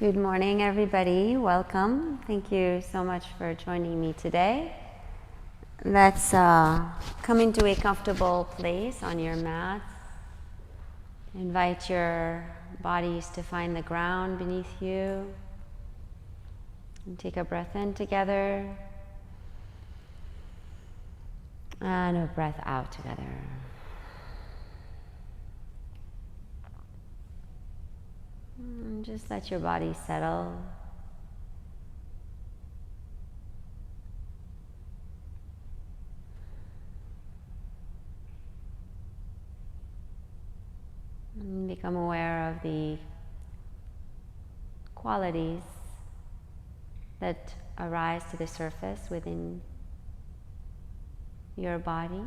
Good morning, everybody. Welcome. Thank you so much for joining me today. Let's come into a comfortable place on your mat. Invite your bodies to find the ground beneath you. And take a breath in together. And a breath out together. And just let your body settle. And become aware of the qualities that arise to the surface within your body.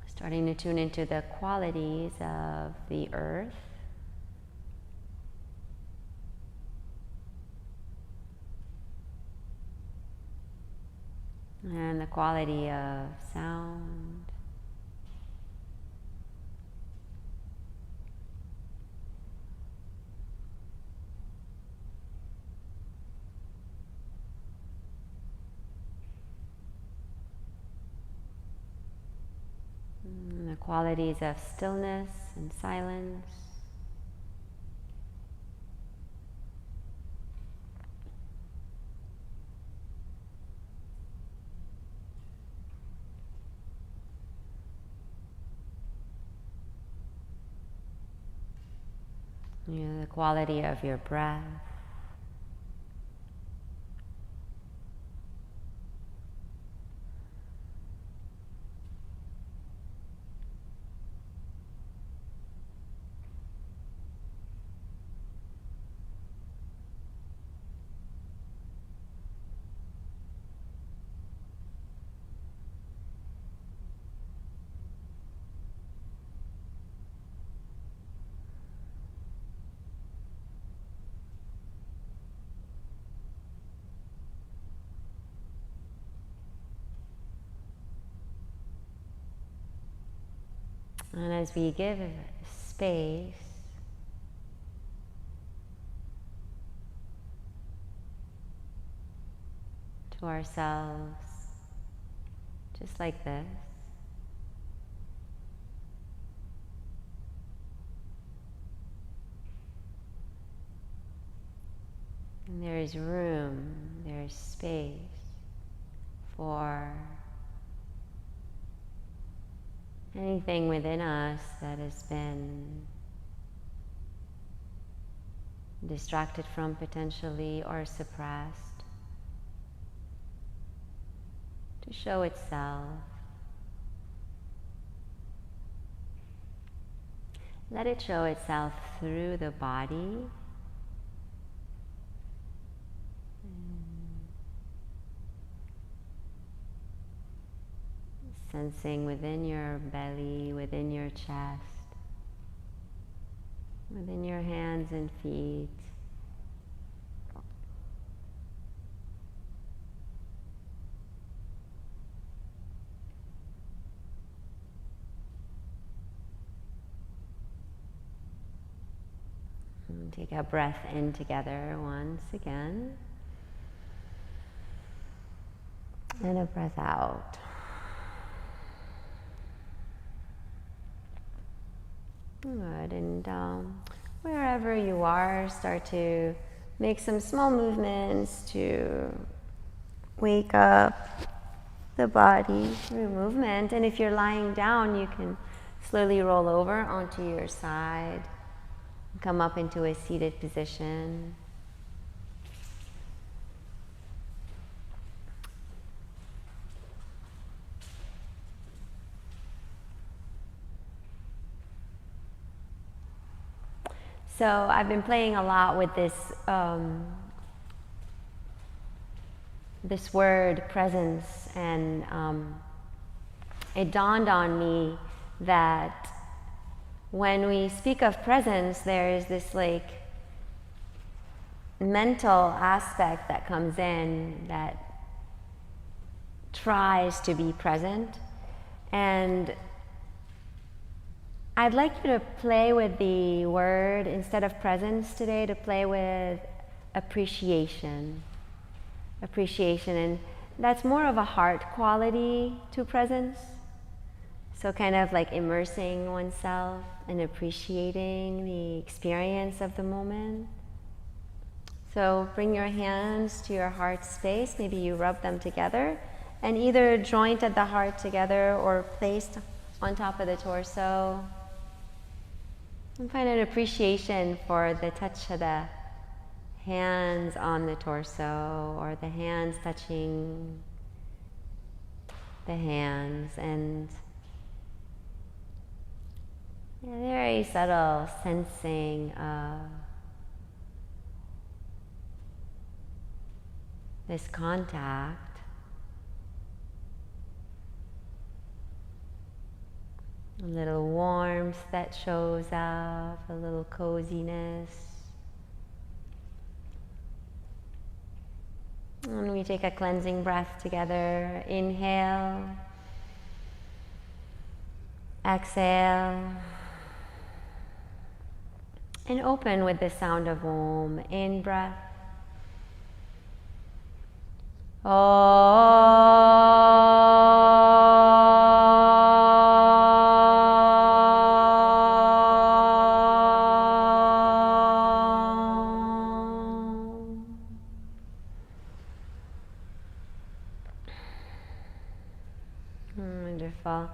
Starting to tune into the qualities of the earth. And the quality of sound. And the qualities of stillness and silence. The quality of your breath. And as we give space to ourselves, just like this, and there is room, there is space for anything within us that has been distracted from potentially or suppressed to show itself. Let it show itself through the body. Sensing within your belly, within your chest, within your hands and feet. And take a breath in together once again. And a breath out. Good, and wherever you are, start to make some small movements to wake up the body through movement. And if you're lying down, you can slowly roll over onto your side, come up into a seated position. So I've been playing a lot with this this word presence, and it dawned on me that when we speak of presence, there is this like mental aspect that comes in that – 'tries to be present, and I'd like you to play with the word, instead of presence today, to play with appreciation. Appreciation, and that's more of a heart quality to presence. So kind of like immersing oneself and appreciating the experience of the moment. So bring your hands to your heart space. Maybe you rub them together and either joint at the heart together or placed on top of the torso. And find an appreciation for the touch of the hands on the torso, or the hands touching the hands, and a very subtle sensing of this contact. A little warmth that shows up, a little coziness. And we take a cleansing breath together. Inhale. Exhale. And open with the sound of Om. In breath. Wonderful.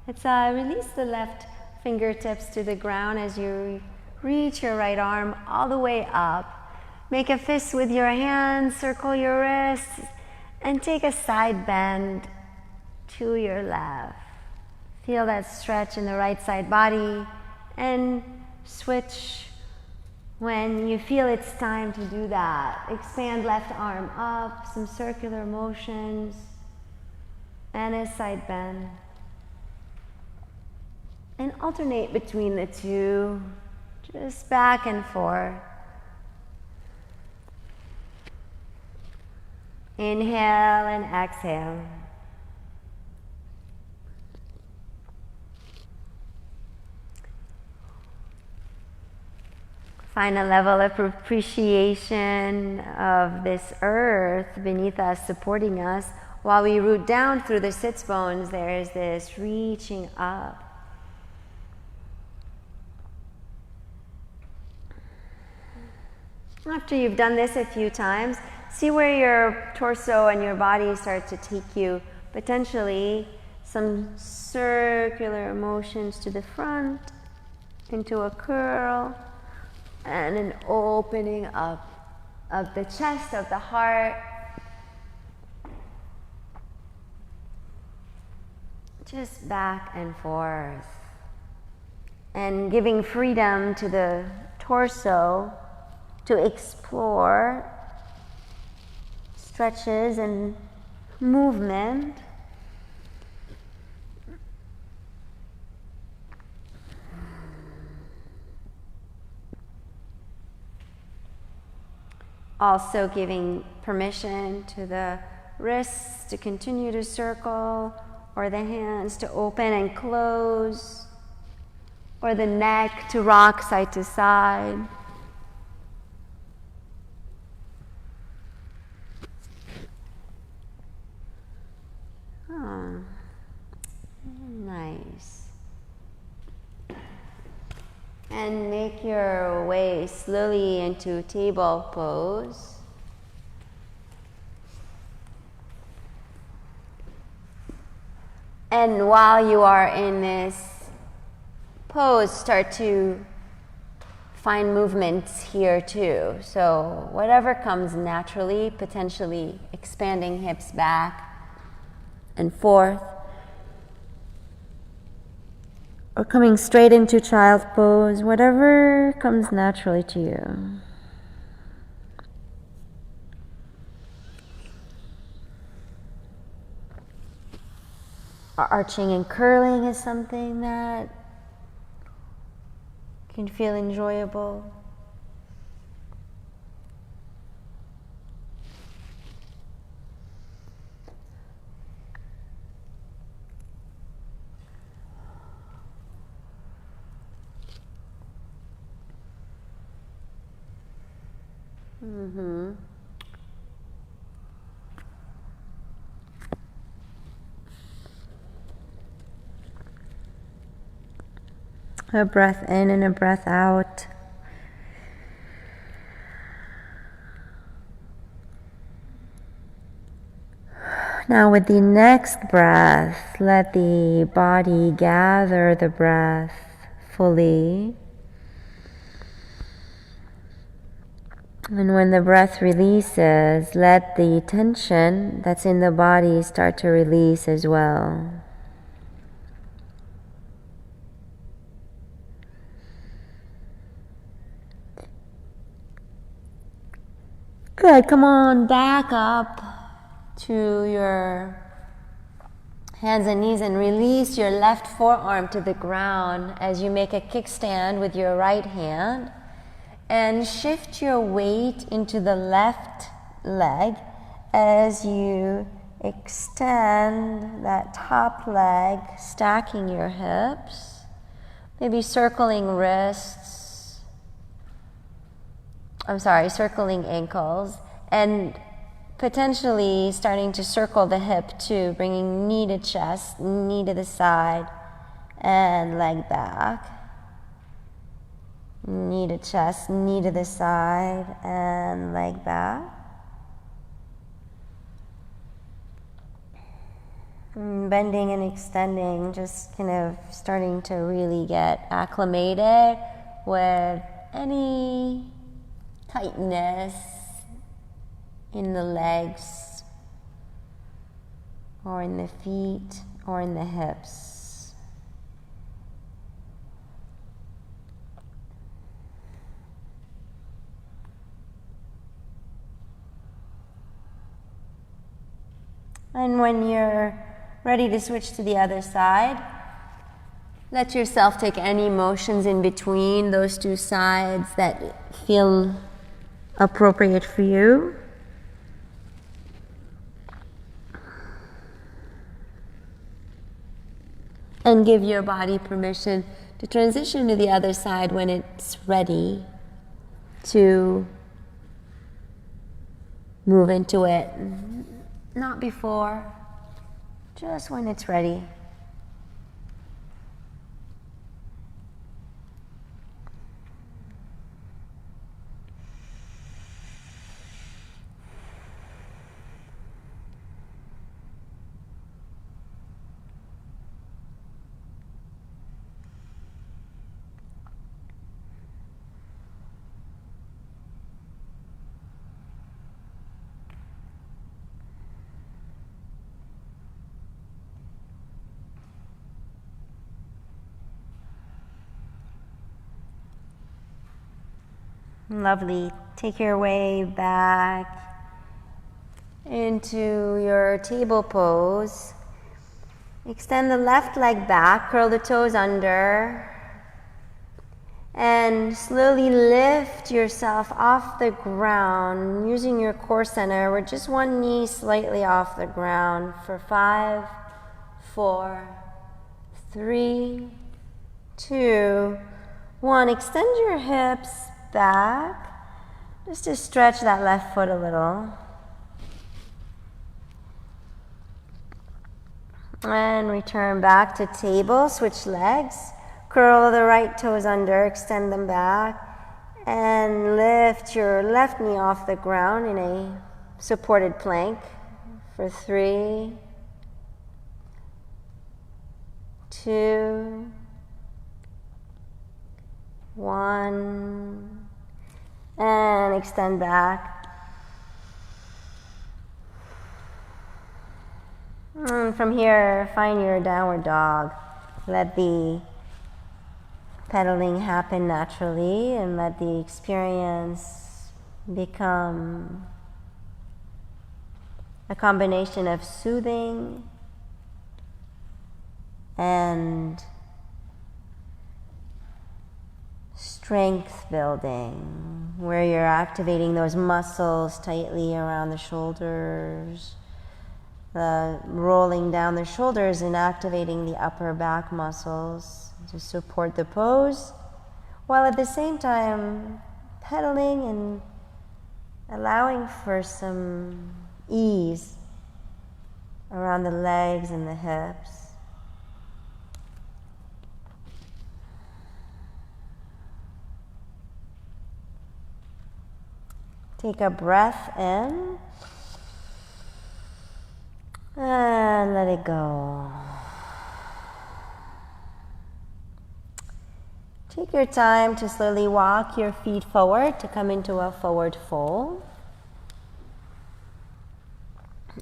Let's release the left fingertips to the ground as you reach your right arm all the way up. Make a fist with your hands, circle your wrists, and take a side bend to your left. Feel that stretch in the right side body, and switch when you feel it's time to do that. Expand left arm up, some circular motions, and a side bend. And alternate between the two, just back and forth. Inhale and exhale. Find a level of appreciation of this earth beneath us, supporting us. While we root down through the sits bones, there is this reaching up. After you've done this a few times, see where your torso and your body start to take you. Potentially some circular motions to the front, into a curl, and an opening up of the chest, of the heart. Just back and forth. And giving freedom to the torso to explore stretches and movement. Also giving permission to the wrists to continue to circle, or the hands to open and close, or the neck to rock side to side. Oh, nice. And make your way slowly into table pose. And while you are in this pose, start to find movements here too. So whatever comes naturally, potentially expanding hips back and forth, or coming straight into child pose, whatever comes naturally to you. Arching and curling is something that can feel enjoyable. Mm-hmm. A breath in and a breath out. Now with the next breath, let the body gather the breath fully. And when the breath releases, let the tension that's in the body start to release as well. Good, come on, back up to your hands and knees and release your left forearm to the ground as you make a kickstand with your right hand. And shift your weight into the left leg as you extend that top leg, stacking your hips, maybe circling ankles, and potentially starting to circle the hip too, bringing knee to chest, knee to the side, and leg back. Knee to chest, knee to the side, and leg back. And bending and extending, just kind of starting to really get acclimated with any tightness in the legs, or in the feet, or in the hips. And when you're ready to switch to the other side, let yourself take any motions in between those two sides that feel appropriate for you. And give your body permission to transition to the other side when it's ready to move into it. Not before, just when it's ready. Lovely. Take your way back into your table pose. Extend the left leg back, curl the toes under, and slowly lift yourself off the ground using your core center with just one knee slightly off the ground for 5, 4, 3, 2, 1. Extend your hips back, just to stretch that left foot a little. And return back to table, switch legs. Curl the right toes under, extend them back, and lift your left knee off the ground in a supported plank for 3, 2, 1. And extend back. And from here, find your downward dog. Let the pedaling happen naturally, and let the experience become a combination of soothing and strength building, where you're activating those muscles tightly around the shoulders, rolling down the shoulders and activating the upper back muscles to support the pose, while at the same time pedaling and allowing for some ease around the legs and the hips. Take a breath in and let it go. Take your time to slowly walk your feet forward to come into a forward fold.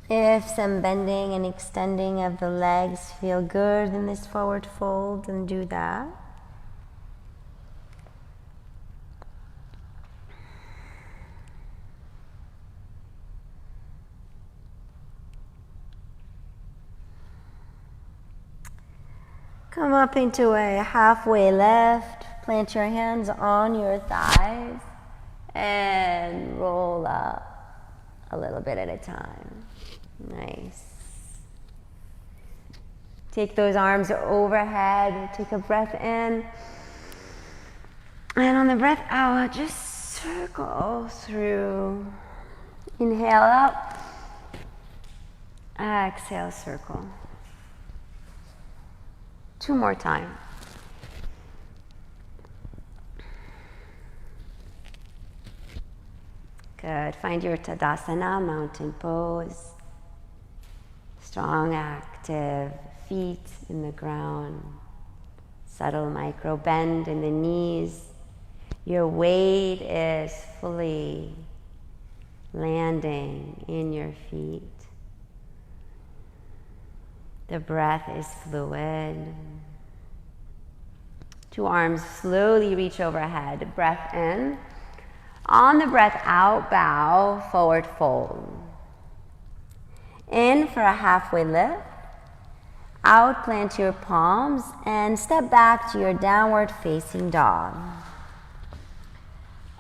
If some bending and extending of the legs feel good in this forward fold, then do that. Come up into a halfway lift. Plant your hands on your thighs and roll up a little bit at a time. Nice. Take those arms overhead. Take a breath in. And on the breath out, just circle through. Inhale up. Exhale, circle. 2 more times. Good. Find your Tadasana, mountain pose. Strong, active feet in the ground. Subtle micro bend in the knees. Your weight is fully landing in your feet. The breath is fluid. 2 arms slowly reach overhead. Breath in. On the breath out, bow, forward fold. In for a halfway lift. Out, plant your palms and step back to your downward facing dog.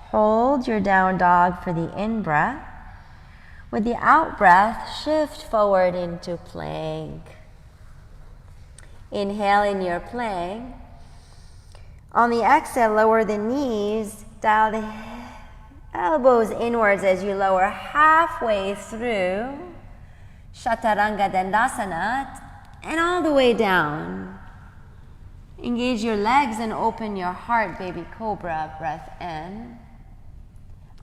Hold your down dog for the in-breath. With the out-breath, shift forward into plank. Inhale in your plank. On the exhale, lower the knees, dial the elbows inwards as you lower halfway through Chaturanga Dandasana and all the way down. Engage your legs and open your heart, baby cobra. Breath in.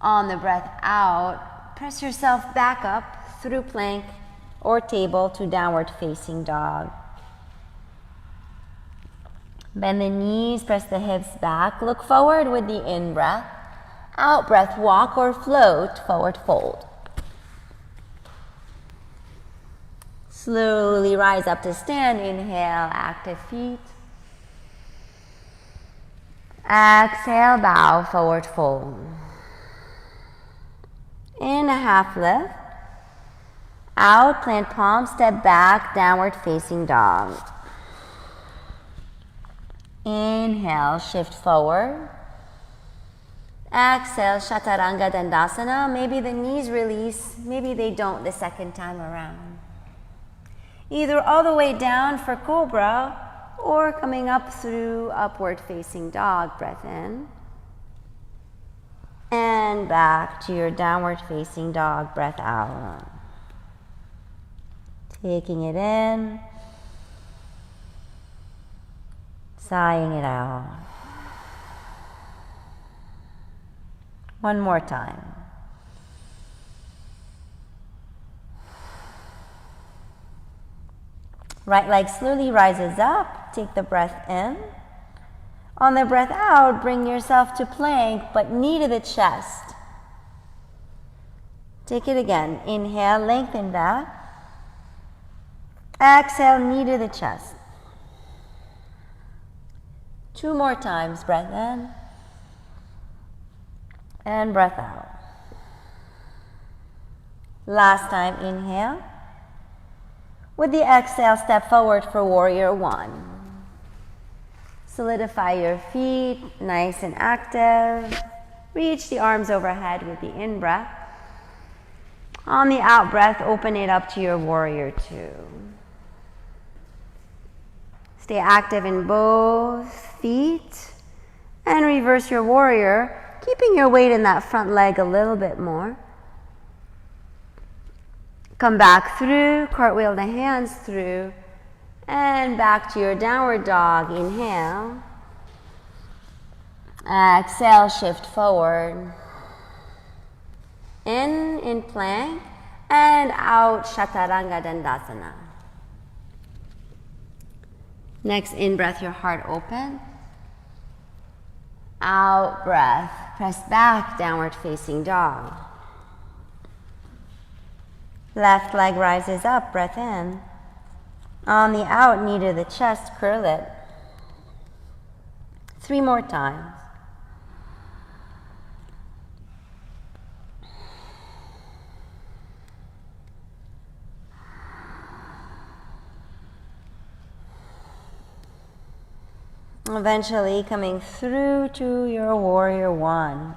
On the breath out, press yourself back up through plank or table to downward facing dog. Bend the knees, press the hips back. Look forward with the in-breath. Out-breath, walk or float, forward fold. Slowly rise up to stand. Inhale, active feet. Exhale, bow, forward fold. In a half lift. Out, plant palms, step back, downward facing dog. Inhale, shift forward. Exhale, Chaturanga Dandasana. Maybe the knees release, maybe they don't the second time around. Either all the way down for cobra or coming up through upward facing dog. Breath in. And back to your downward facing dog. Breath out. Taking it in. Sighing it out. One more time. Right leg slowly rises up. Take the breath in. On the breath out, bring yourself to plank, but knee to the chest. Take it again. Inhale, lengthen back. Exhale, knee to the chest. 2 more times. Breath in. And breath out. Last time, inhale. With the exhale, step forward for warrior 1. Solidify your feet, nice and active. Reach the arms overhead with the in-breath. On the out-breath, open it up to your warrior 2. Stay active in both feet. And reverse your warrior, keeping your weight in that front leg a little bit more. Come back through, cartwheel the hands through, and back to your downward dog. Inhale. Exhale, shift forward. In plank, and out, Chaturanga Dandasana. Next, in breath, your heart open. Out breath, press back, downward facing dog. Left leg rises up, breath in. On the out, knee to the chest, curl it. 3 more times. Eventually coming through to your warrior one.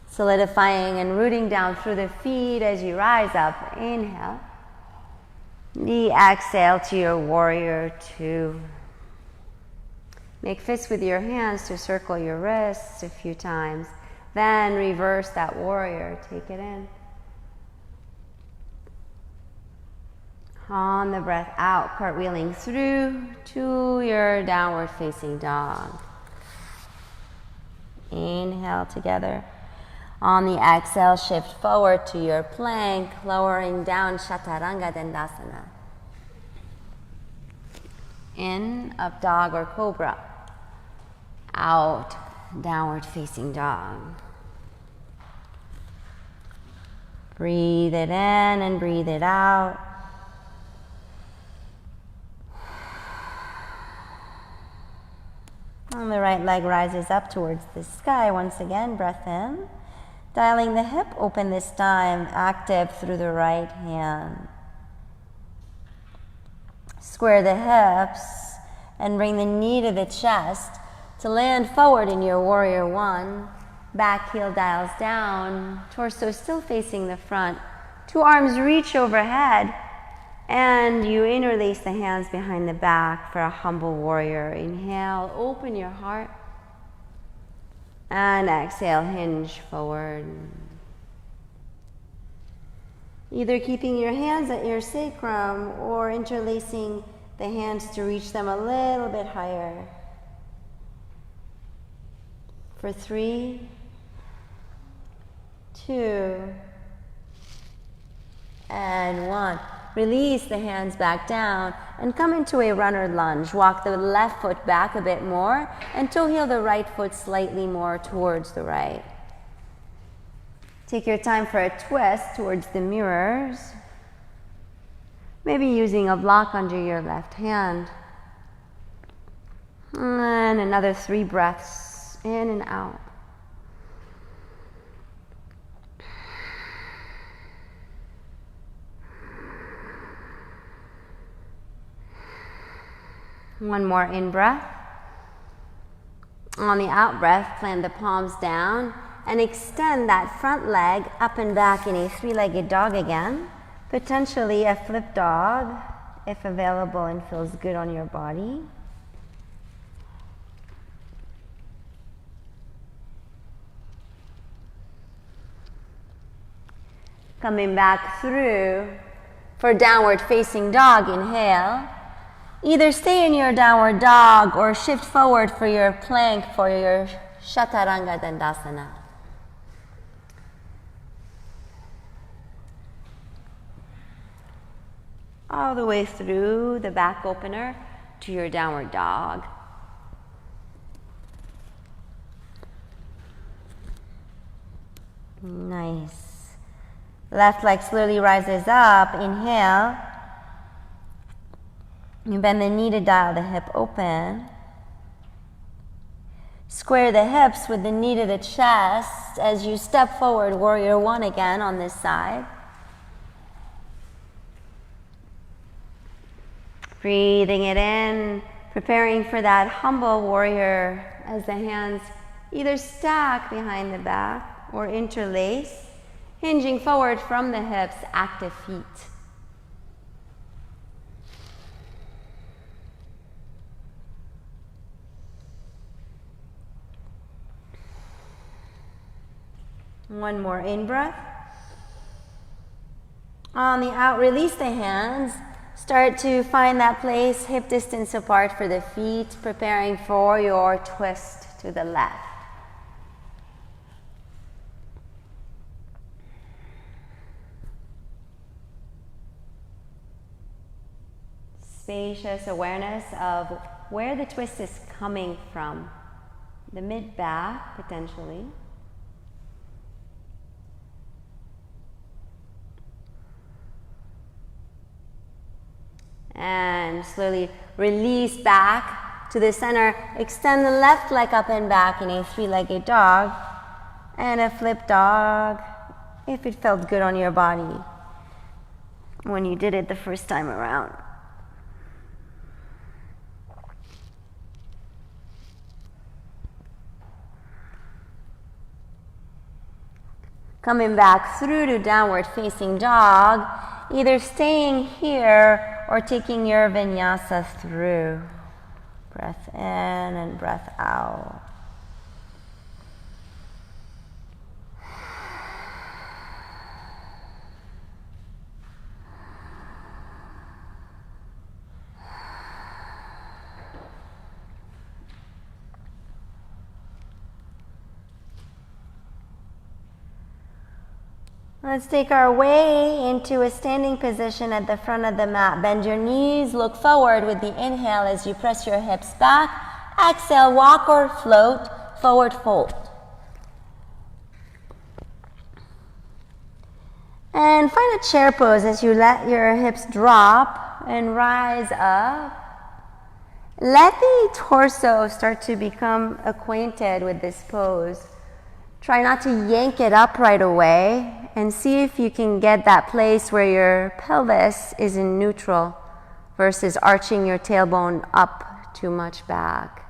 Solidifying and rooting down through the feet as you rise up. Inhale. The exhale to your warrior two. Make fists with your hands to circle your wrists a few times. Then reverse that warrior. Take it in. On the breath out, cartwheeling through to your downward facing dog. Inhale together. On the exhale, shift forward to your plank, lowering down, Chaturanga Dandasana. In, up dog or cobra. Out, downward facing dog. Breathe it in and breathe it out. And the right leg rises up towards the sky. Once again, breath in. Dialing the hip open this time, active through the right hand. Square the hips and bring the knee to the chest to land forward in your warrior one. Back heel dials down, torso still facing the front. 2 arms reach overhead. And you interlace the hands behind the back for a humble warrior. Inhale, open your heart. And exhale, hinge forward. Either keeping your hands at your sacrum or interlacing the hands to reach them a little bit higher. For 3, 2, and 1. Release the hands back down and come into a runner lunge. Walk the left foot back a bit more and toe heel the right foot slightly more towards the right. Take your time for a twist towards the mirrors. Maybe using a block under your left hand. And another 3 breaths in and out. One more in breath. On the out breath, plant the palms down and extend that front leg up and back in a 3-legged dog again. Potentially a flip dog if available and feels good on your body. Coming back through for downward facing dog, inhale. Either stay in your downward dog or shift forward for your plank for your Chaturanga Dandasana. All the way through the back opener to your downward dog. Nice. Left leg slowly rises up. Inhale. You bend the knee to dial the hip open. Square the hips with the knee to the chest as you step forward, warrior one again on this side. Breathing it in, preparing for that humble warrior as the hands either stack behind the back or interlace, hinging forward from the hips, active feet. One more in breath. On the out, release the hands. Start to find that place hip distance apart for the feet, preparing for your twist to the left. Spacious awareness of where the twist is coming from. The mid-back, potentially. And slowly release back to the center. Extend the left leg up and back in a three-legged dog and a flip dog if it felt good on your body when you did it the first time around. Coming back through to downward facing dog, either staying here or taking your vinyasa through. Breath in and breath out. Let's take our way into a standing position at the front of the mat. Bend your knees, look forward with the inhale as you press your hips back. Exhale, walk or float, forward fold. And find a chair pose as you let your hips drop and rise up. Let the torso start to become acquainted with this pose. Try not to yank it up right away and see if you can get that place where your pelvis is in neutral versus arching your tailbone up too much back.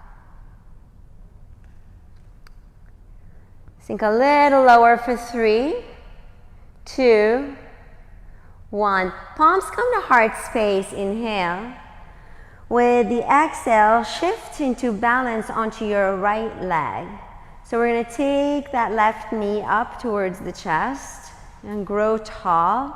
Sink a little lower for 3, 2, 1. Palms come to heart space, inhale. With the exhale, shift into balance onto your right leg. So we're going to take that left knee up towards the chest and grow tall.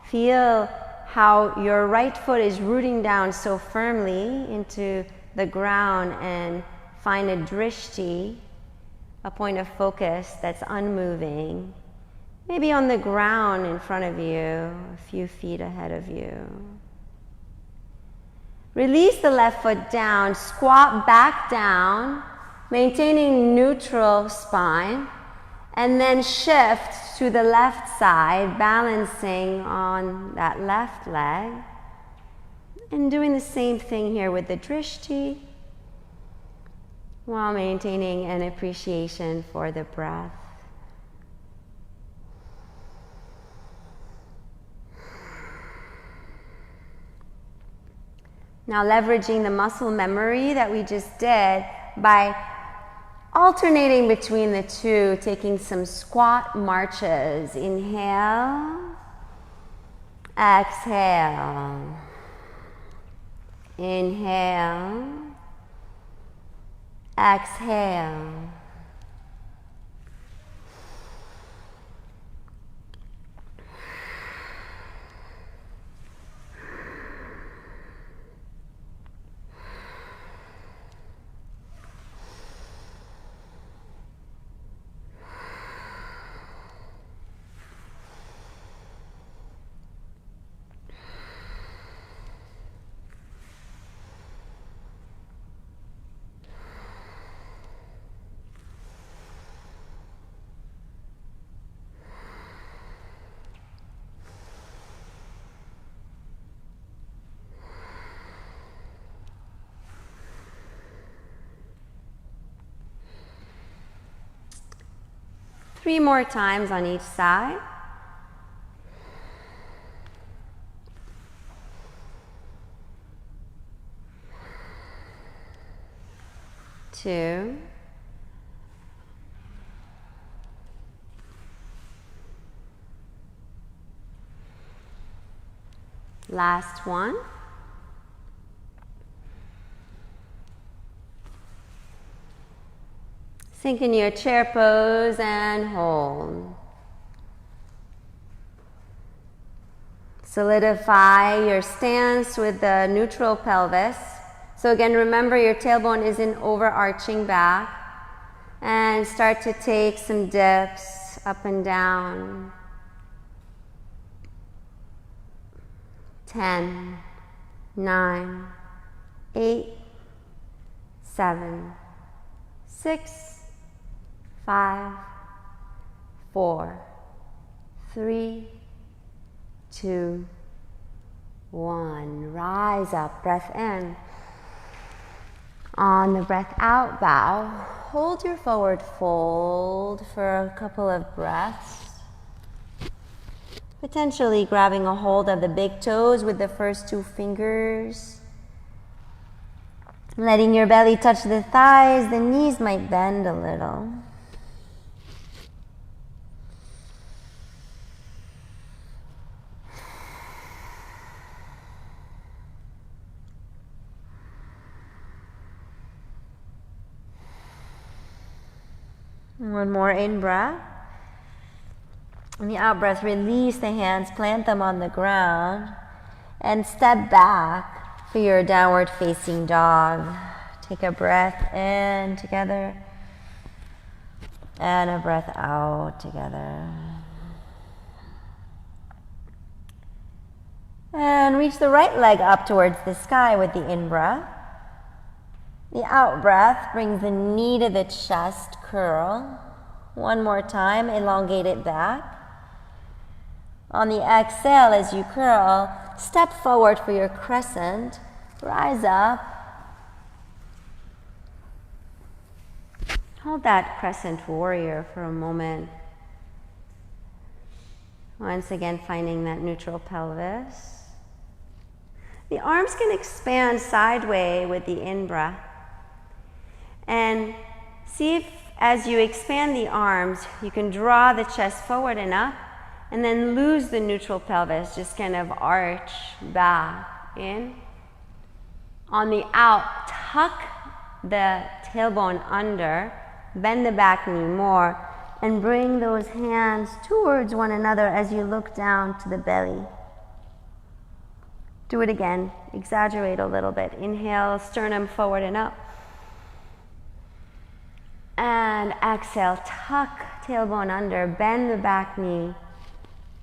Feel how your right foot is rooting down so firmly into the ground and find a drishti, a point of focus that's unmoving. Maybe on the ground in front of you, a few feet ahead of you. Release the left foot down, squat back down, maintaining neutral spine, and then shift to the left side, balancing on that left leg, and doing the same thing here with the drishti, while maintaining an appreciation for the breath. Now leveraging the muscle memory that we just did by alternating between the two, taking some squat marches. Inhale, exhale, inhale, exhale. Three more times on each side. Two. Last one. Sink in your chair pose and hold. Solidify your stance with the neutral pelvis. So again, remember your tailbone isn't overarching back. And start to take some dips up and down. 10, 9, 8, 7, 6, 5, 4, 3, 2, 1. Rise up, breath in. On the breath out, bow. Hold your forward fold for a couple of breaths. Potentially grabbing a hold of the big toes with the first 2 fingers. Letting your belly touch the thighs, the knees might bend a little. One more in-breath. On the out-breath, release the hands, plant them on the ground, and step back for your downward facing dog. Take a breath in together, and a breath out together. And reach the right leg up towards the sky with the in-breath. The out-breath brings the knee to the chest, curl. One more time, elongate it back. On the exhale, as you curl, step forward for your crescent. Rise up. Hold that crescent warrior for a moment. Once again, finding that neutral pelvis. The arms can expand sideways with the in-breath. And see if, as you expand the arms, you can draw the chest forward and up, and then lose the neutral pelvis, just kind of arch back in. On the out, tuck the tailbone under, bend the back knee more, and bring those hands towards one another as you look down to the belly. Do it again, exaggerate a little bit. Inhale, sternum forward and up. And exhale, tuck tailbone under, bend the back knee,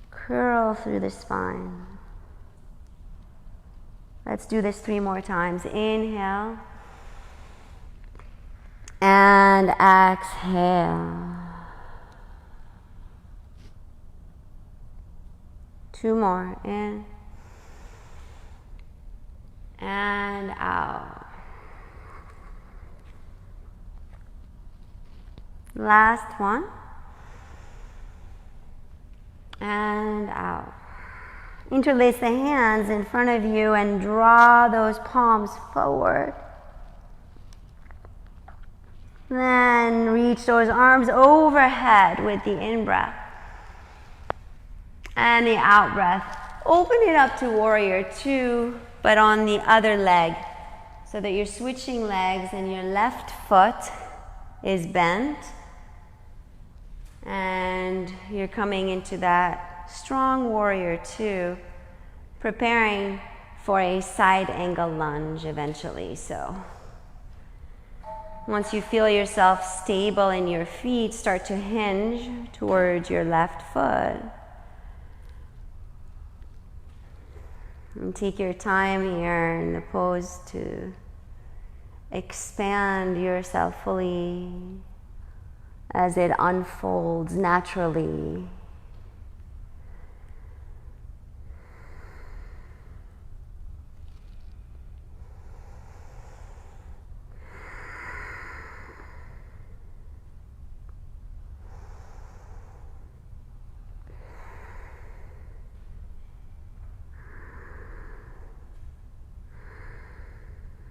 curl through the spine. Let's do this 3 more times. Inhale. And exhale. 2 more. In. And out. Last one. And out. Interlace the hands in front of you and draw those palms forward. Then reach those arms overhead with the in-breath. And the out-breath. Open it up to warrior 2, but on the other leg. So that you're switching legs and your left foot is bent. And you're coming into that strong warrior 2, preparing for a side angle lunge eventually. So once you feel yourself stable in your feet, start to hinge towards your left foot. And take your time here in the pose to expand yourself fully as it unfolds naturally.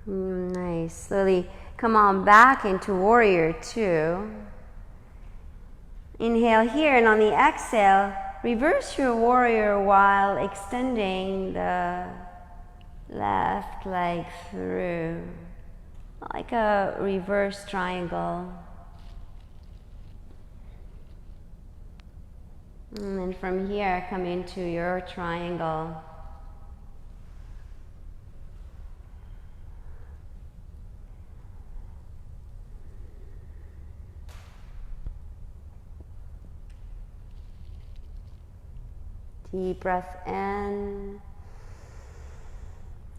Nice. Slowly come on back into warrior 2. Inhale here, and on the exhale, reverse your warrior while extending the left leg through, like a reverse triangle. And then from here, come into your triangle. Deep breath in,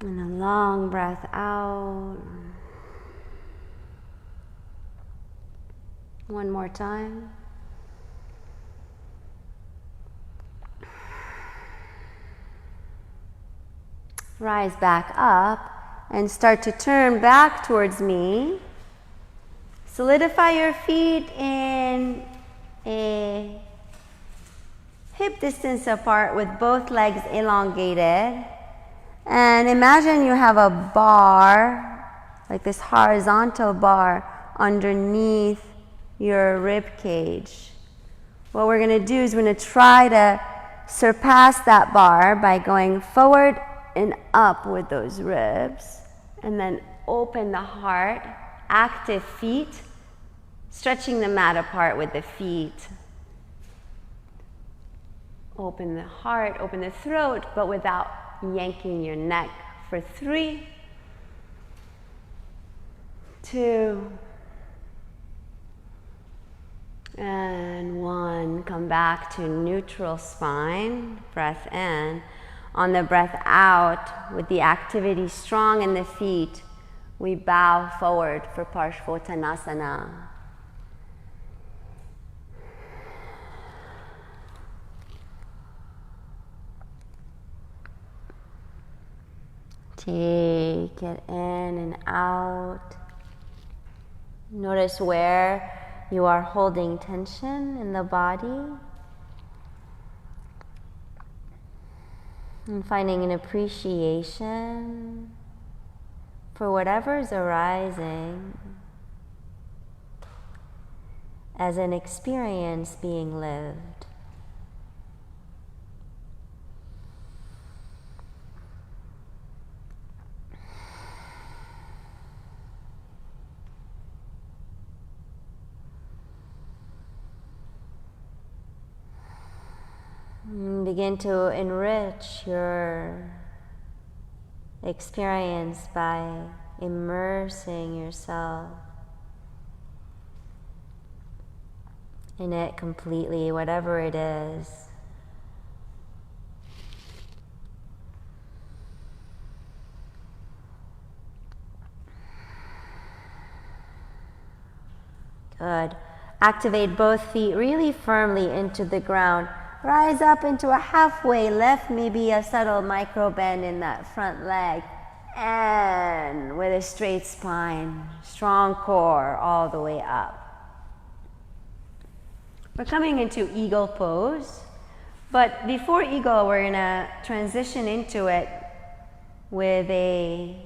and a long breath out. One more time. Rise back up and start to turn back towards me. Solidify your feet in a hip distance apart with both legs elongated. And imagine you have a bar, like this horizontal bar, underneath your rib cage. What we're going to do is we're going to try to surpass that bar by going forward and up with those ribs, and then open the heart, active feet, stretching the mat apart with the feet. Open the heart, open the throat, but without yanking your neck. For 3, 2, and 1. Come back to neutral spine. Breath in. On the breath out, with the activity strong in the feet, we bow forward for Parsh Botanasana. Take it in and out. Notice where you are holding tension in the body. And finding an appreciation for whatever's arising as an experience being lived. And begin to enrich your experience by immersing yourself in it completely, whatever it is. Good. Activate both feet really firmly into the ground. Rise up into a halfway lift, maybe a subtle micro bend in that front leg. And with a straight spine, strong core all the way up. We're coming into eagle pose. But before eagle, we're going to transition into it with a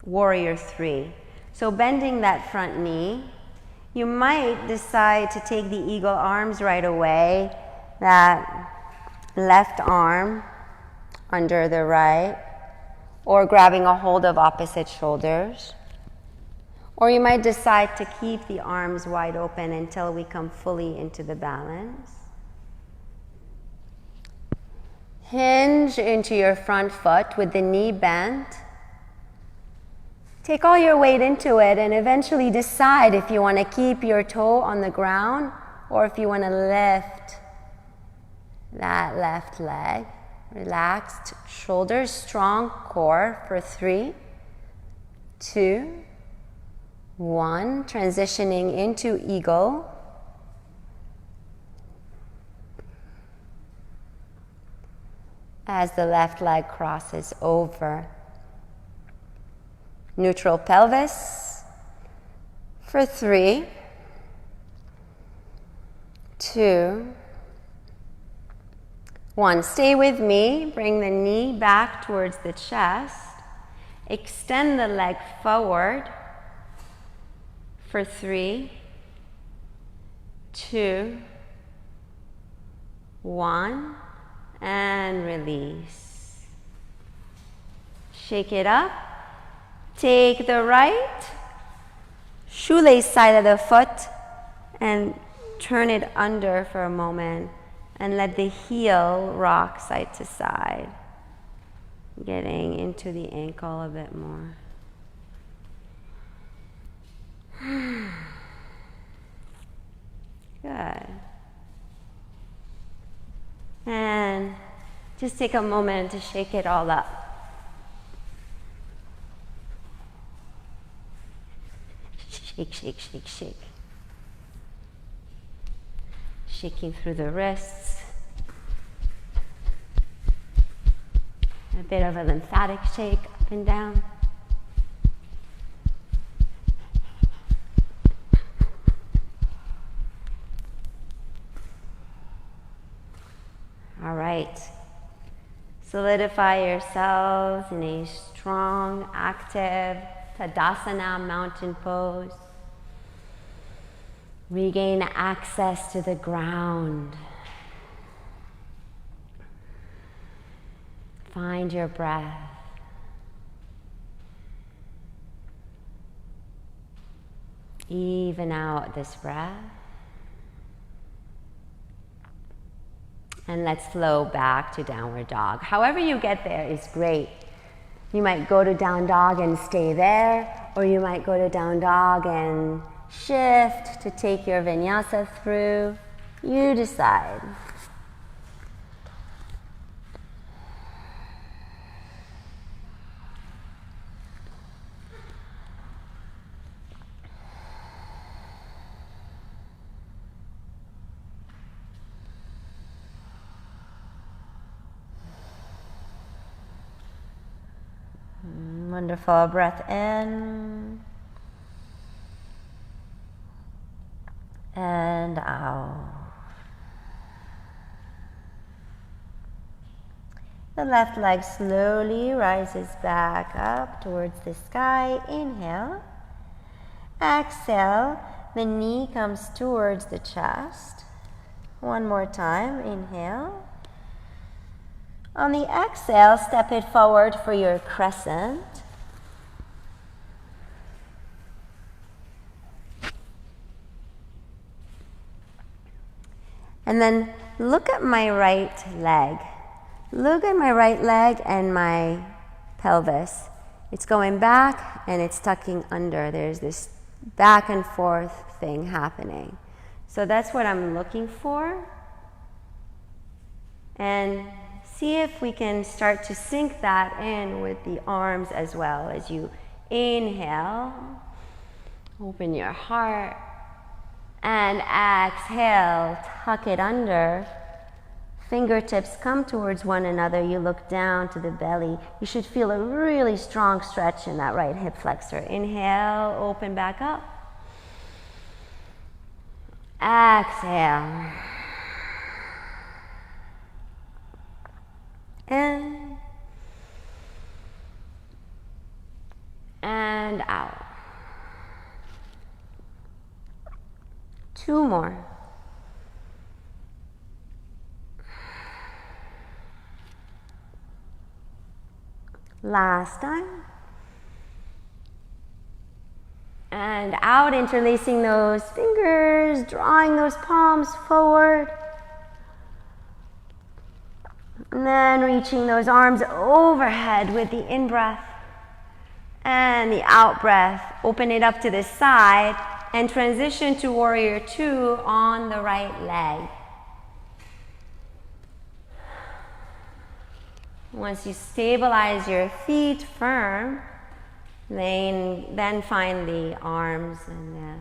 warrior 3. So bending that front knee. You might decide to take the eagle arms right away. That left arm under the right, or grabbing a hold of opposite shoulders. Or you might decide to keep the arms wide open until we come fully into the balance. Hinge into your front foot with the knee bent. Take all your weight into it and eventually decide if you want to keep your toe on the ground or if you want to lift that left leg. Relaxed shoulders, strong core for 3, 2, 1. Transitioning into eagle. As the left leg crosses over. Neutral pelvis for 3, 2, 1. Stay with me. Bring the knee back towards the chest. Extend the leg forward for 3, 2, 1, and release. Shake it up. Take the right shoelace side of the foot and turn it under for a moment And let the heel rock side to side, getting into the ankle a bit more. Good. And just take a moment to shake it all up. Shake, shake, shake, shake. Shaking through the wrists. A bit of a lymphatic shake up and down. All right. Solidify yourselves in a strong, active Tadasana mountain pose. Regain access to the ground. Find your breath. Even out this breath. And let's flow back to downward dog. However you get there is great. You might go to down dog and stay there, or you might go to down dog and shift to take your vinyasa through. You decide. Wonderful. Breath in and out. The left leg slowly rises back up towards the sky. Inhale. Exhale. The knee comes towards the chest. One more time. Inhale. On the exhale, step it forward for your crescent. And then look at my right leg. Look at my right leg and my pelvis. It's going back and it's tucking under. There's this back and forth thing happening. So that's what I'm looking for. And see if we can start to sync that in with the arms as well. As you inhale, open your heart, and exhale, tuck it under. Fingertips come towards one another. You look down to the belly. You should feel a really strong stretch in that right hip flexor. Inhale, open back up. Exhale. In and out. Two more. Last time. And out, interlacing those fingers, drawing those palms forward. And then reaching those arms overhead with the in-breath and the out-breath. Open it up to the side and transition to Warrior Two on the right leg. Once you stabilize your feet firm, then find the arms and the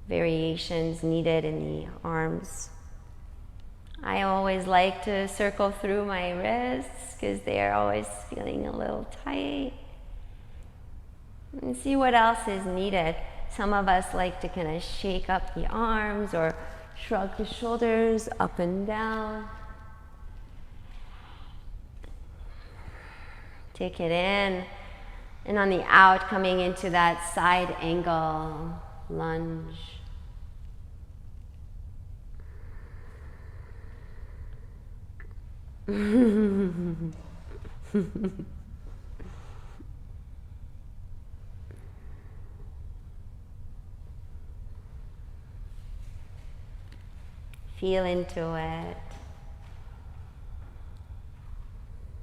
variations needed in the arms. I always like to circle through my wrists because they're always feeling a little tight. And see what else is needed. Some of us like to kind of shake up the arms or shrug the shoulders up and down. Take it in. And on the out, coming into that side angle lunge. Feel into it.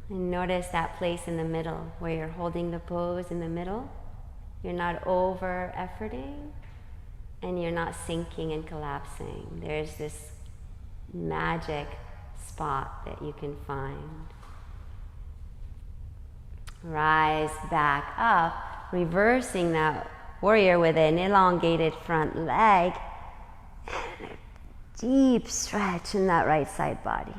And notice that place in the middle where you're holding the pose in the middle. You're not over efforting and you're not sinking and collapsing. There's this magic spot that you can find. Rise back up, reversing that warrior with an elongated front leg and a deep stretch in that right side body.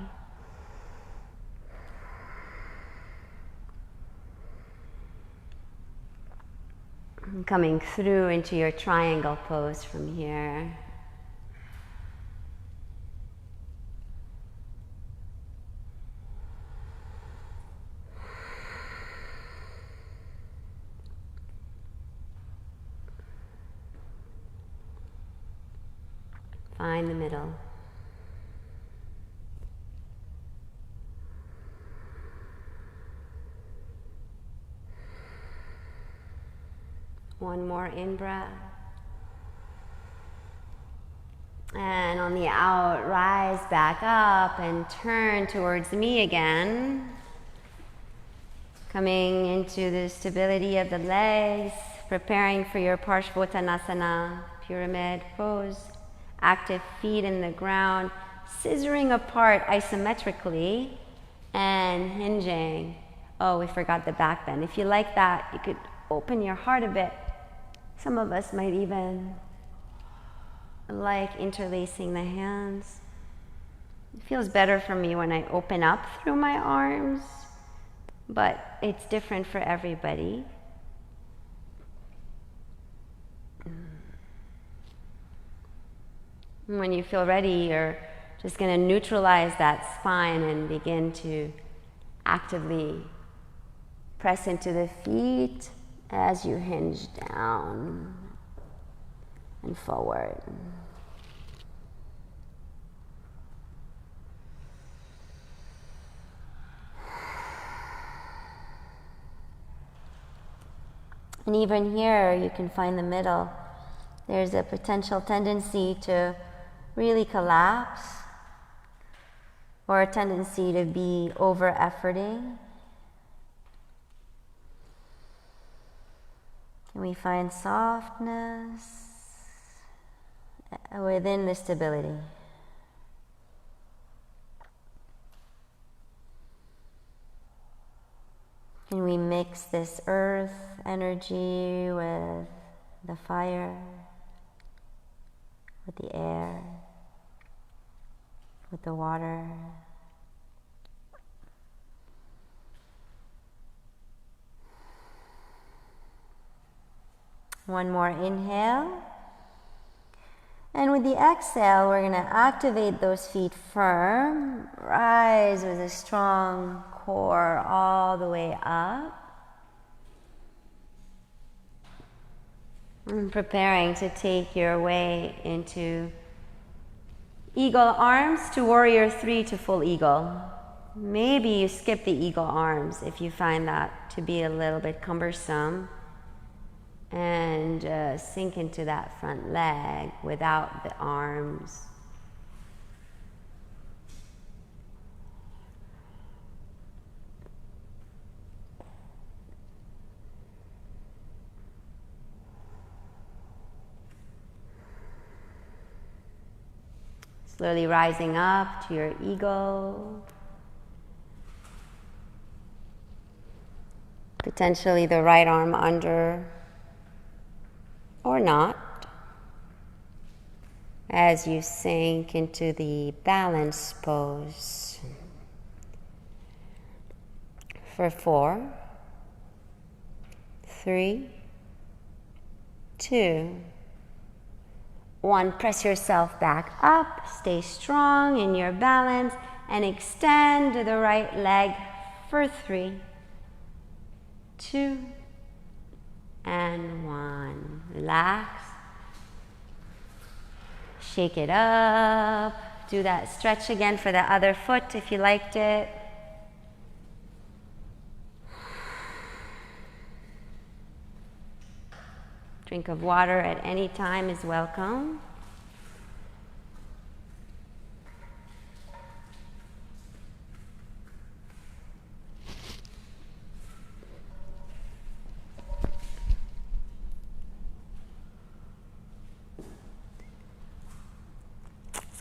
And coming through into your triangle pose from here. Find the middle. One more in-breath. And on the out, rise back up and turn towards me again. Coming into the stability of the legs, preparing for your Parsh Botanasana, pyramid pose. Active feet in the ground, scissoring apart isometrically and hinging. Oh, we forgot the back bend. If you like that, you could open your heart a bit. Some of us might even like interlacing the hands. It feels better for me when I open up through my arms, but it's different for everybody. When you feel ready, you're just going to neutralize that spine and begin to actively press into the feet as you hinge down and forward. And even here, you can find the middle. There's a potential tendency to really collapse, or a tendency to be over-efforting. Can we find softness within the stability? Can we mix this earth energy with the fire, with the air, with the water? One more inhale. And with the exhale, we're going to activate those feet firm. Rise with a strong core all the way up. And preparing to take your way into eagle arms to warrior 3 to full eagle. Maybe you skip the eagle arms if you find that to be a little bit cumbersome. And sink into that front leg without the arms. Slowly rising up to your eagle. Potentially the right arm under, or not, as you sink into the balance pose for 4, 3, 2, 1. Press yourself back up, stay strong in your balance, and extend the right leg for 3, 2, and 1. Relax. Shake it up. Do that stretch again for the other foot if you liked it. Drink of water at any time is welcome.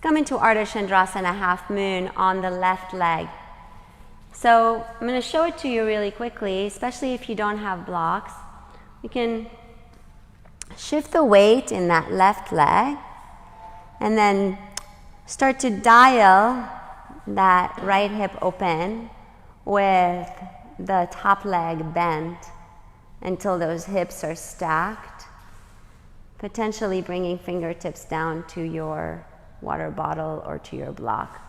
come into Ardha Chandrasana, half moon on the left leg. So I'm going to show it to you really quickly, especially if you don't have blocks. You can shift the weight in that left leg and then start to dial that right hip open with the top leg bent until those hips are stacked, potentially bringing fingertips down to your water bottle or to your block.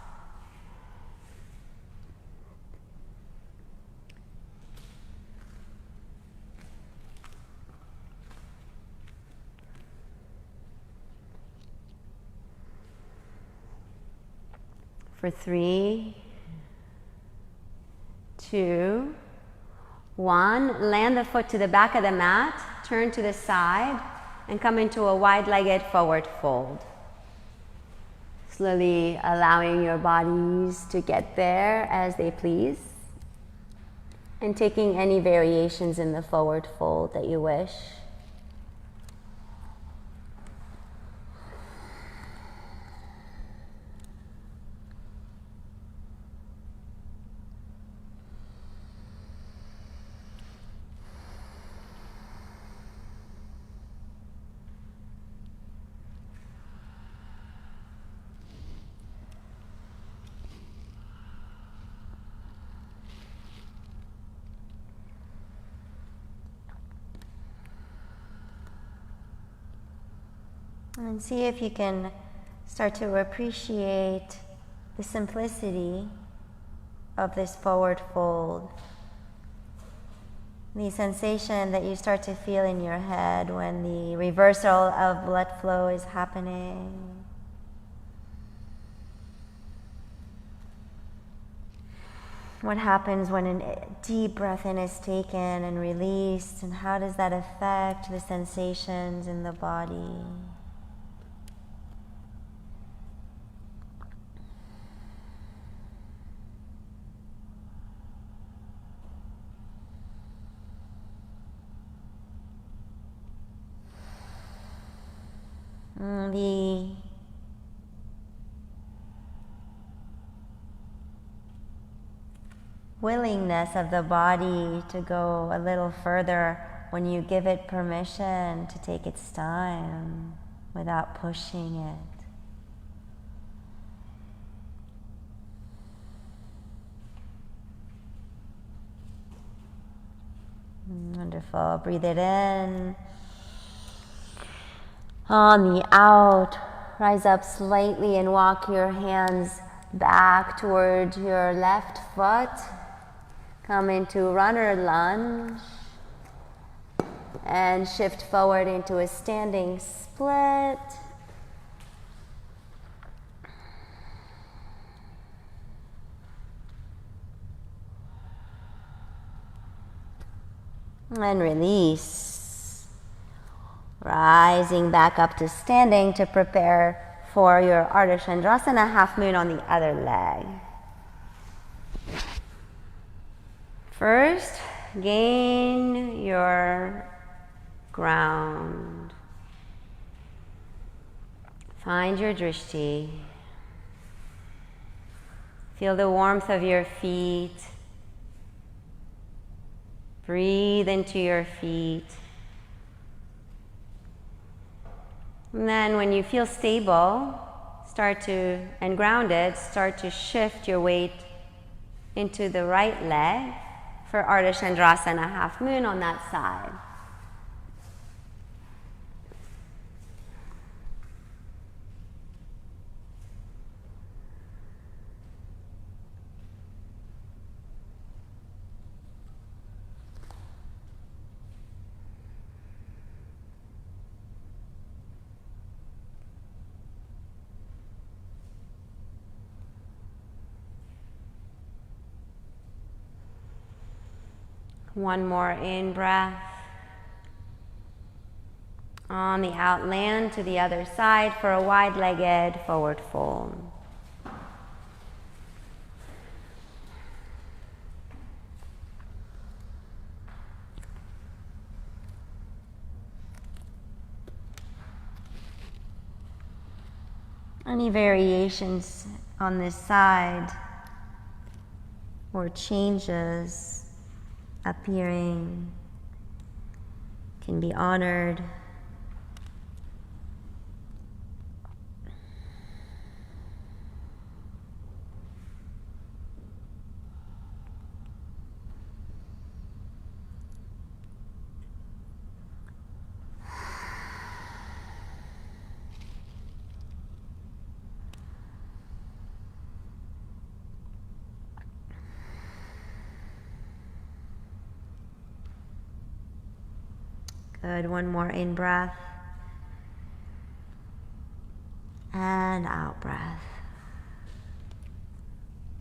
For 3, 2, 1, land the foot to the back of the mat, turn to the side, and come into a wide-legged forward fold. Slowly allowing your bodies to get there as they please, and taking any variations in the forward fold that you wish. And see if you can start to appreciate the simplicity of this forward fold. The sensation that you start to feel in your head when the reversal of blood flow is happening. What happens when a deep breath in is taken and released, and how does that affect the sensations in the body? The willingness of the body to go a little further when you give it permission to take its time without pushing it. Wonderful. Breathe it in. On the out, rise up slightly and walk your hands back toward your left foot. Come into runner lunge and shift forward into a standing split. And release. Rising back up to standing to prepare for your Ardha Chandrasana, half moon on the other leg. First, gain your ground. Find your drishti. Feel the warmth of your feet. Breathe into your feet. And then when you feel stable, and grounded, start to shift your weight into the right leg for Ardha Chandrasana, half moon on that side. One more in breath. On the out, land to the other side for a wide-legged forward fold. Any variations on this side or changes appearing can be honored. Good, one more in breath and out breath.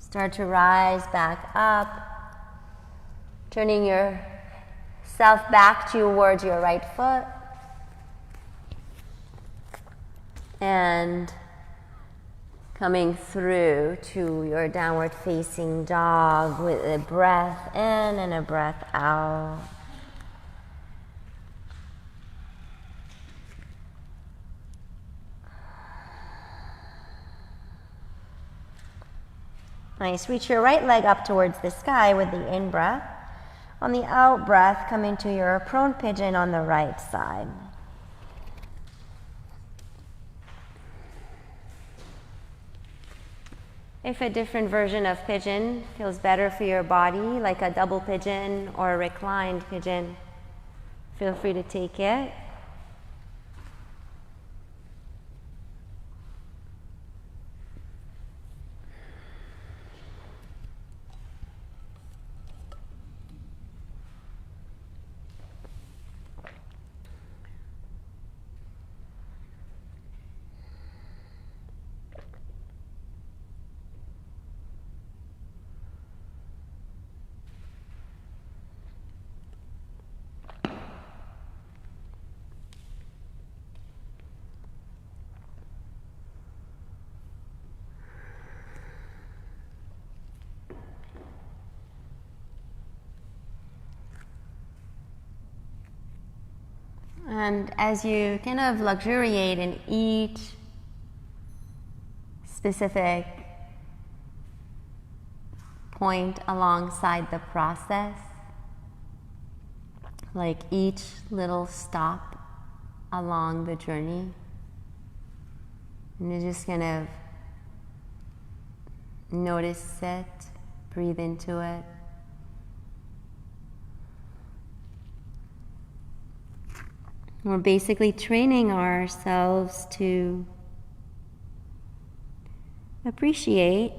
Start to rise back up, turning yourself back towards your right foot and coming through to your downward facing dog with a breath in and a breath out. Nice. Reach your right leg up towards the sky with the in-breath. On the out-breath, come into your prone pigeon on the right side. If a different version of pigeon feels better for your body, like a double pigeon or a reclined pigeon, feel free to take it. And as you kind of luxuriate in each specific point alongside the process, like each little stop along the journey, and you just kind of notice it, breathe into it. We're basically training ourselves to appreciate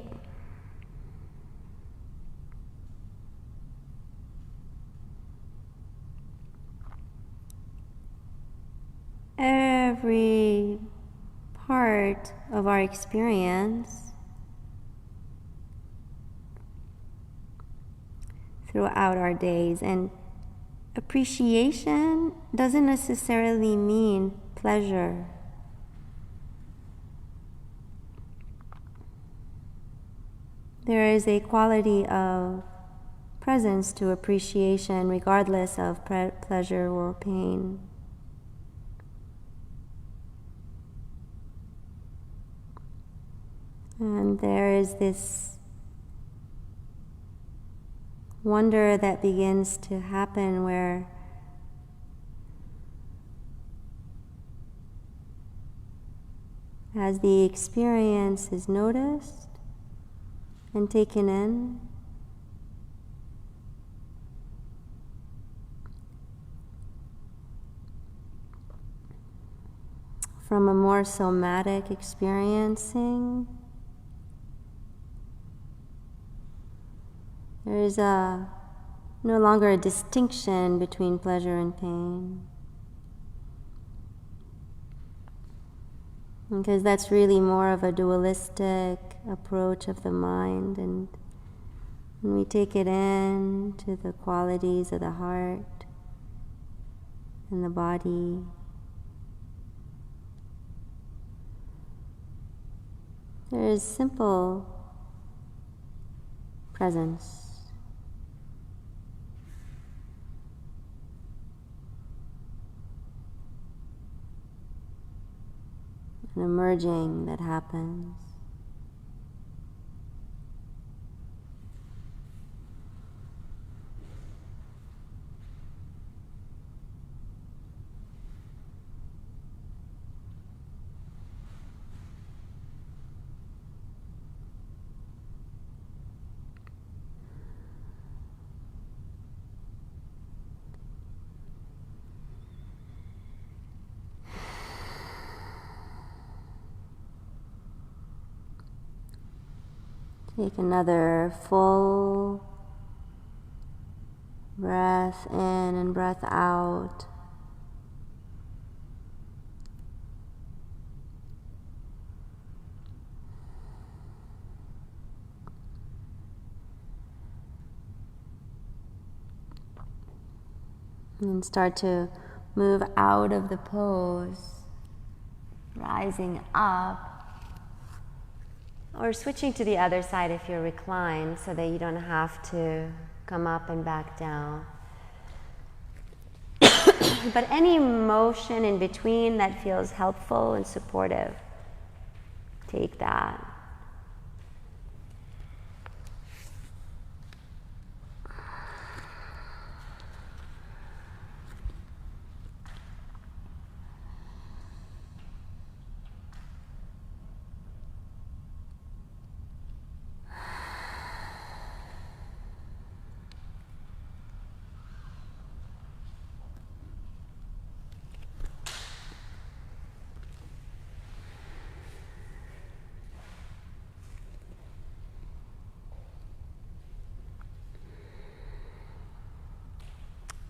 every part of our experience throughout our days. And appreciation doesn't necessarily mean pleasure. There is a quality of presence to appreciation regardless of pleasure or pain. And there is this wonder that begins to happen where as the experience is noticed and taken in, from a more somatic experiencing, there is no longer a distinction between pleasure and pain. Because that's really more of a dualistic approach of the mind, and when we take it in to the qualities of the heart and the body, there is simple presence. the merging that happens. Take another full breath in and breath out. And start to move out of the pose, rising up. Or switching to the other side if you're reclined so that you don't have to come up and back down. But any motion in between that feels helpful and supportive, take that.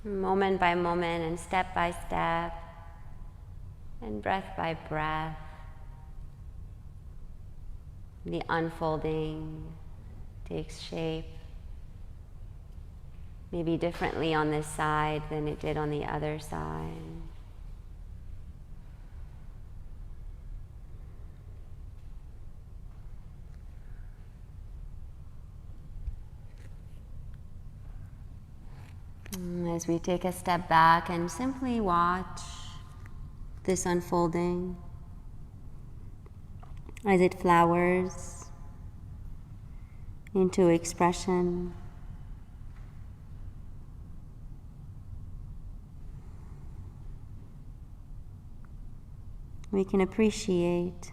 Moment by moment and step by step and breath by breath, the unfolding takes shape, maybe differently on this side than it did on the other side. As we take a step back and simply watch this unfolding as it flowers into expression. We can appreciate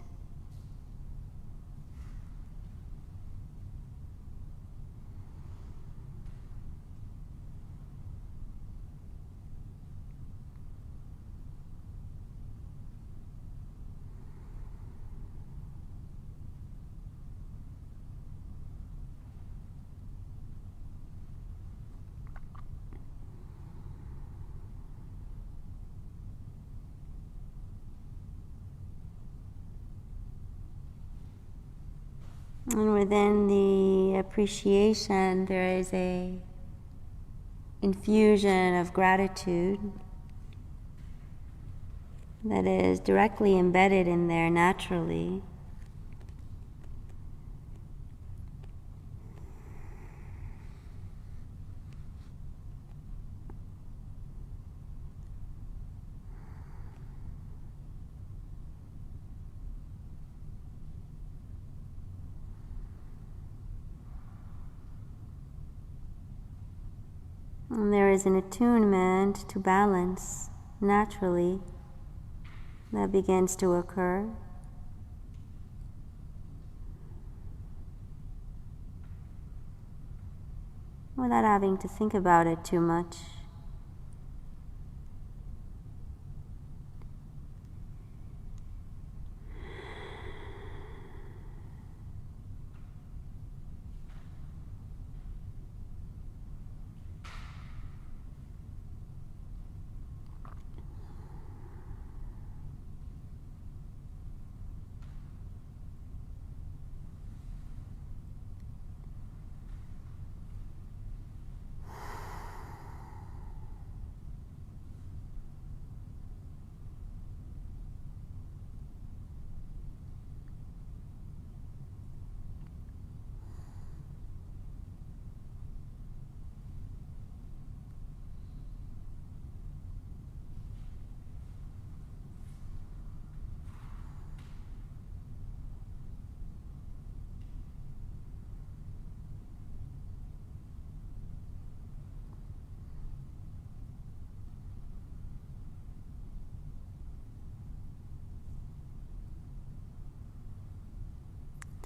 and within the appreciation, there is a infusion of gratitude that is directly embedded in there naturally. And there is an attunement to balance naturally that begins to occur. Without having to think about it too much.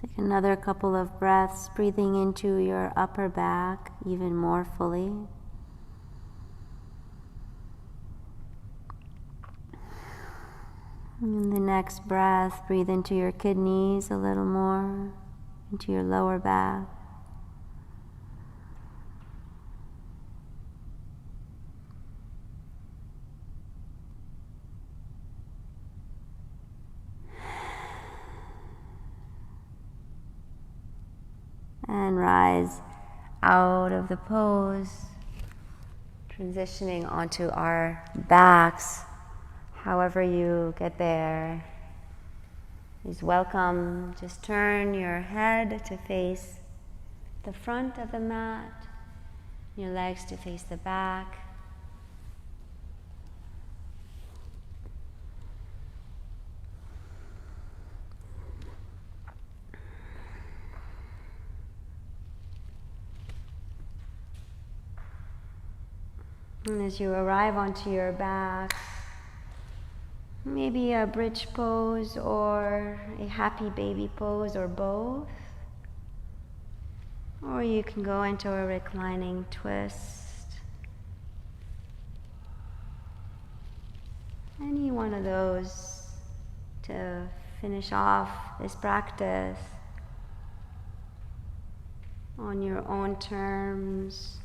Take another couple of breaths, breathing into your upper back even more fully. And the next breath, breathe into your kidneys a little more, into your lower back. And rise out of the pose, transitioning onto our backs. However you get there is welcome. Just turn your head to face the front of the mat, your legs to face the back. And as you arrive onto your back, maybe a bridge pose or a happy baby pose or both. Or you can go into a reclining twist. Any one of those to finish off this practice on your own terms.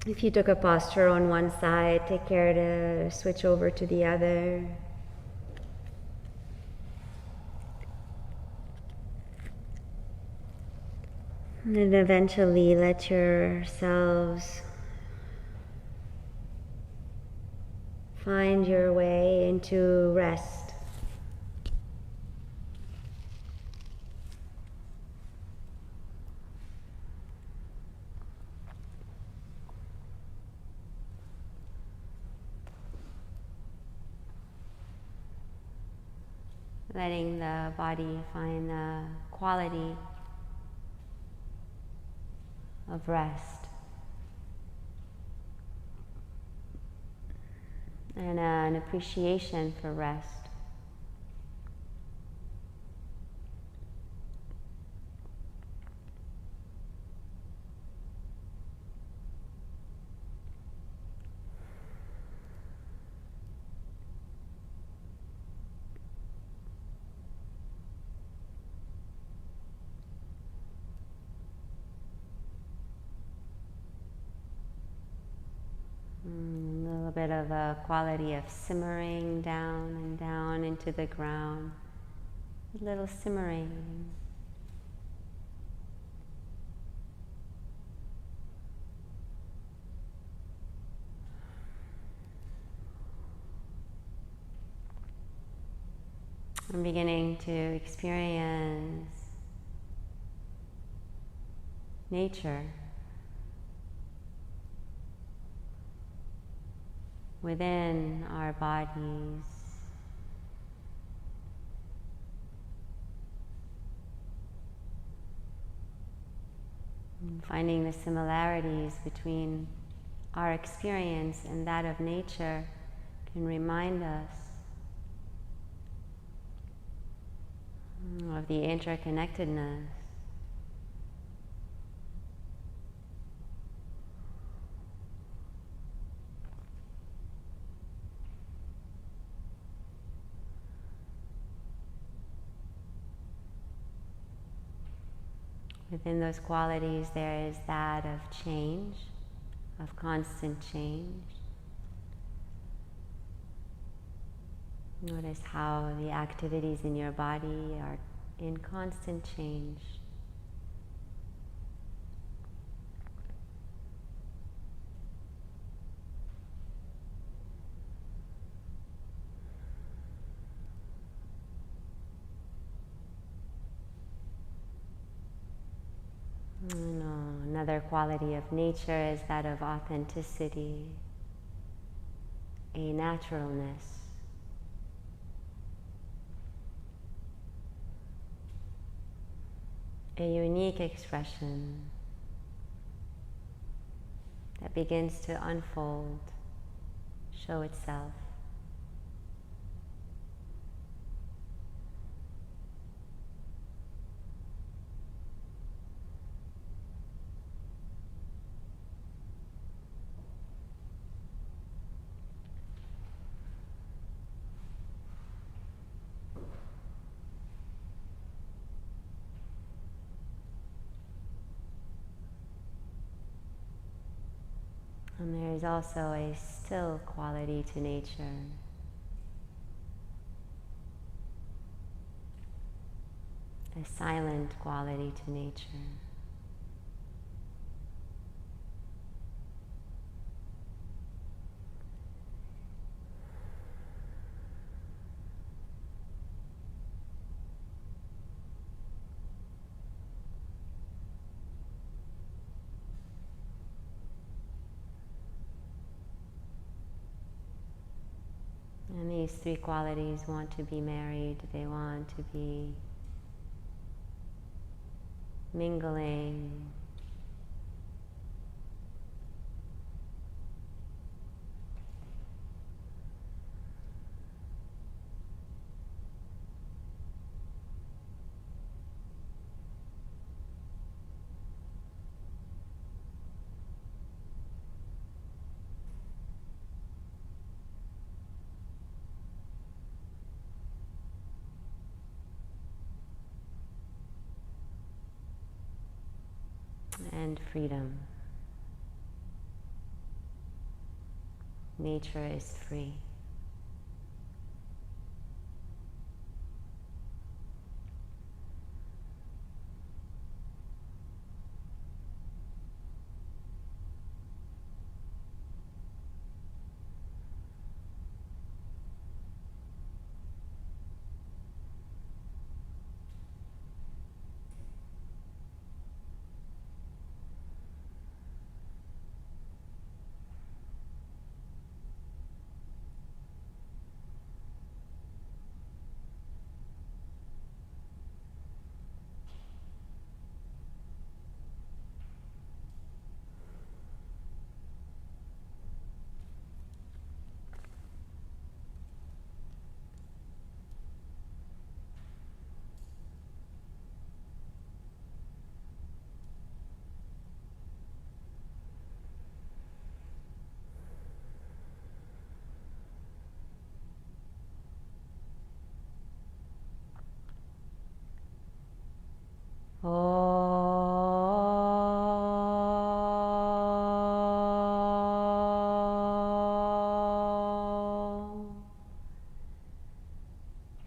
If you took a posture on one side, take care to switch over to the other. And then eventually let yourselves find your way into rest. Letting the body find the quality of rest and an appreciation for rest. A little bit of a quality of simmering down and down into the ground. A little simmering. I'm beginning to experience nature within our bodies. And finding the similarities between our experience and that of nature can remind us of the interconnectedness. Within those qualities, there is that of change, of constant change. Notice how the activities in your body are in constant change. Another quality of nature is that of authenticity, a naturalness. A unique expression that begins to unfold, show itself. And there is also a still quality to nature. A silent quality to nature. And these three qualities want to be married, they want to be mingling. And freedom. Nature is free.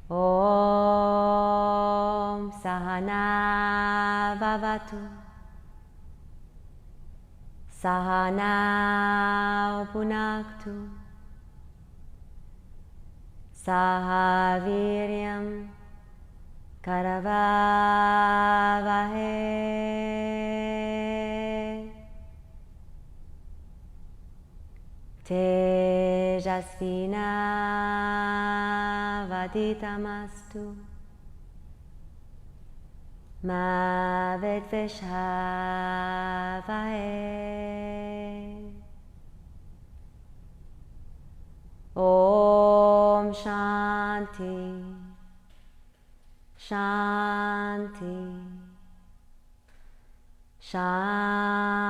Om Sahana Bhavatu Sahana Punaktu Sahaviryam Karavavahe Tejasvina Vaditamastu Ma Vedvishavahe. Om Shanti Shanti, Shanti.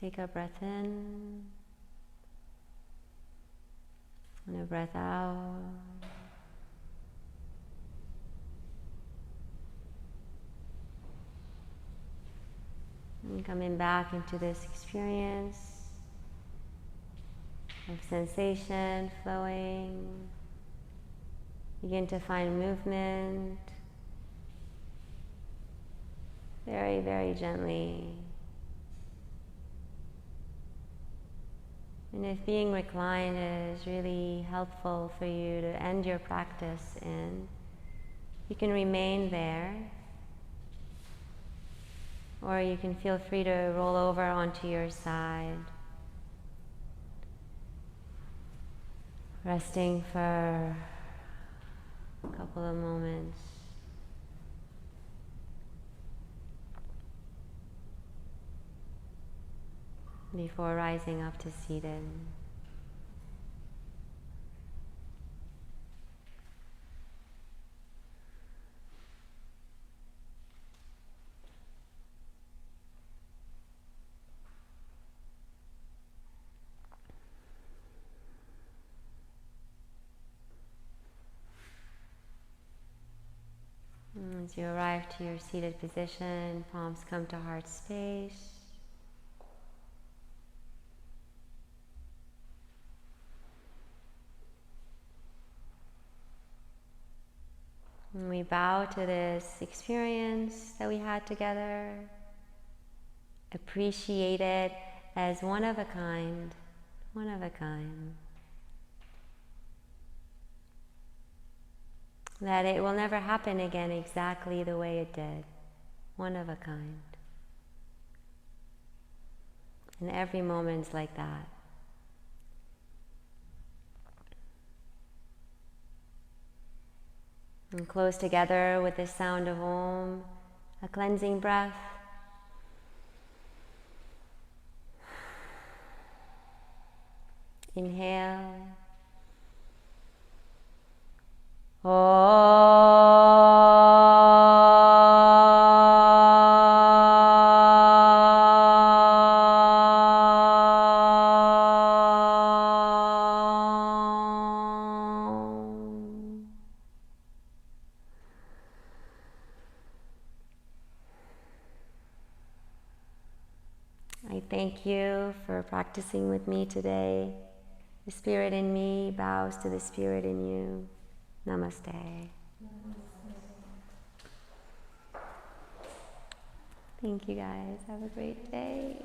Take a breath in and a breath out. And coming back into this experience of sensation flowing. Begin to find movement very, very gently. And if being reclined is really helpful for you to end your practice in, you can remain there, or you can feel free to roll over onto your side, resting for a couple of moments. Before rising up to seated. As you arrive to your seated position, palms come to heart space. And we bow to this experience that we had together, appreciate it as one of a kind, one of a kind. That it will never happen again exactly the way it did, one of a kind. And every moment's like that. And close together with the sound of Om, a cleansing breath. Inhale. I thank you for practicing with me today. The spirit in me bows to the spirit in you. Namaste. Thank you guys. Have a great day.